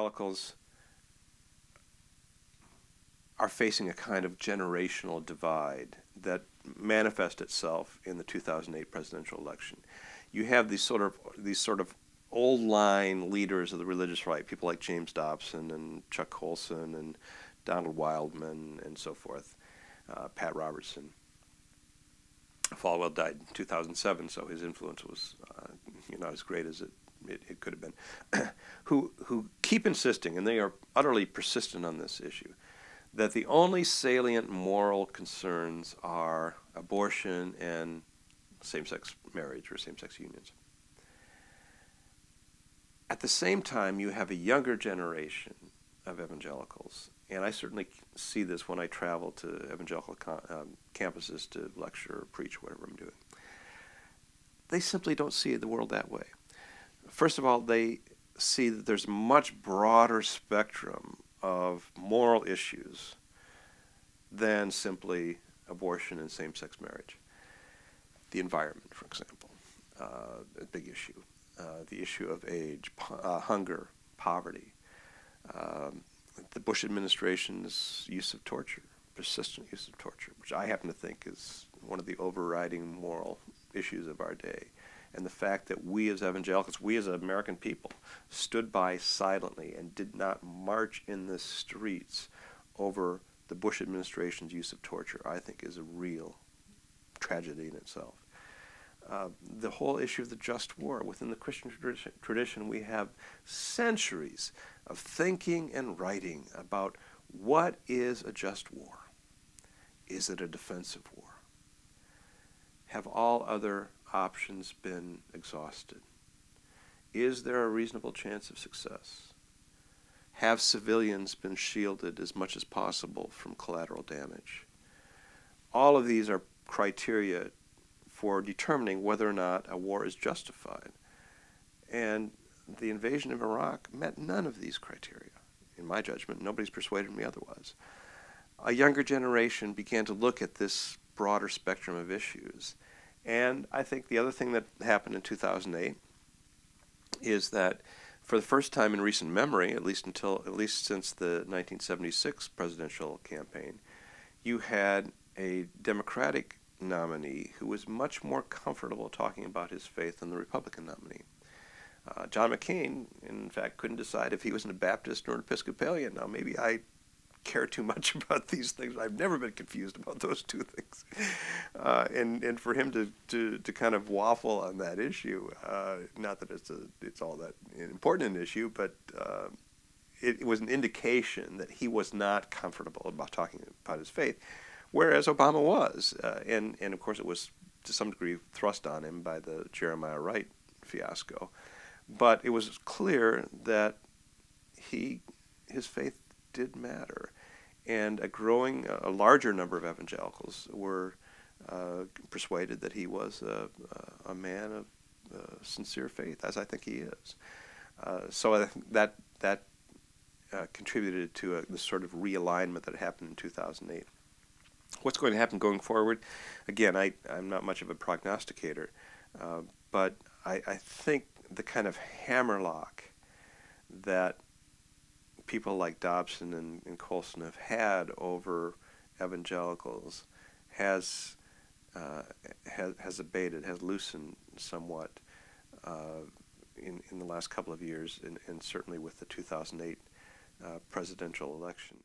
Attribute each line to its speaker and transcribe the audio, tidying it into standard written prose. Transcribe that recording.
Speaker 1: evangelicals are facing a kind of generational divide that manifests itself in the 2008 presidential election. You have these sort of old line leaders of the religious right, people like James Dobson and Chuck Colson and Donald Wildman and so forth, Pat Robertson. Falwell died in 2007, so his influence was not as great as it could have been, who keep insisting, and they are utterly persistent on this issue, that the only salient moral concerns are abortion and same-sex marriage or same-sex unions. At the same time, you have a younger generation of evangelicals, and I certainly see this when I travel to evangelical campuses to lecture or preach, whatever I'm doing. They simply don't see the world that way. First of all, they see that there's a much broader spectrum of moral issues than simply abortion and same-sex marriage. The environment, for example, a big issue. The issue of age, hunger, poverty, the Bush administration's use of torture, persistent use of torture, which I happen to think is one of the overriding moral issues of our day. And the fact that we as evangelicals, we as American people, stood by silently and did not march in the streets over the Bush administration's use of torture, I think is a real tragedy in itself. The whole issue of the just war. Within the Christian tradition, we have centuries of thinking and writing about what is a just war. Is it a defensive war? Have all other options been exhausted? Is there a reasonable chance of success? Have civilians been shielded as much as possible from collateral damage? All of these are criteria for determining whether or not a war is justified. And the invasion of Iraq met none of these criteria. In my judgment, nobody's persuaded me otherwise. A younger generation began to look at this broader spectrum of issues. And I think the other thing that happened in 2008 is that for the first time in recent memory, at least since the 1976 presidential campaign, you had a Democratic nominee who was much more comfortable talking about his faith than the Republican nominee. John McCain, in fact, couldn't decide if he was a Baptist or an Episcopalian. Now, maybe I care too much about these things. I've never been confused about those two things. And for him to kind of waffle on that issue, not that it's all that important an issue, but it was an indication that he was not comfortable about talking about his faith, whereas Obama was. And of course, it was to some degree thrust on him by the Jeremiah Wright fiasco. But it was clear that his faith did matter. And a larger number of evangelicals were persuaded that he was a man of sincere faith, as I think he is. So I think that contributed to this sort of realignment that happened in 2008. What's going to happen going forward? Again, I'm not much of a prognosticator, but I think the kind of hammerlock that people like Dobson and Colson have had over evangelicals has abated, has loosened somewhat in the last couple of years, and certainly with the 2008 presidential election.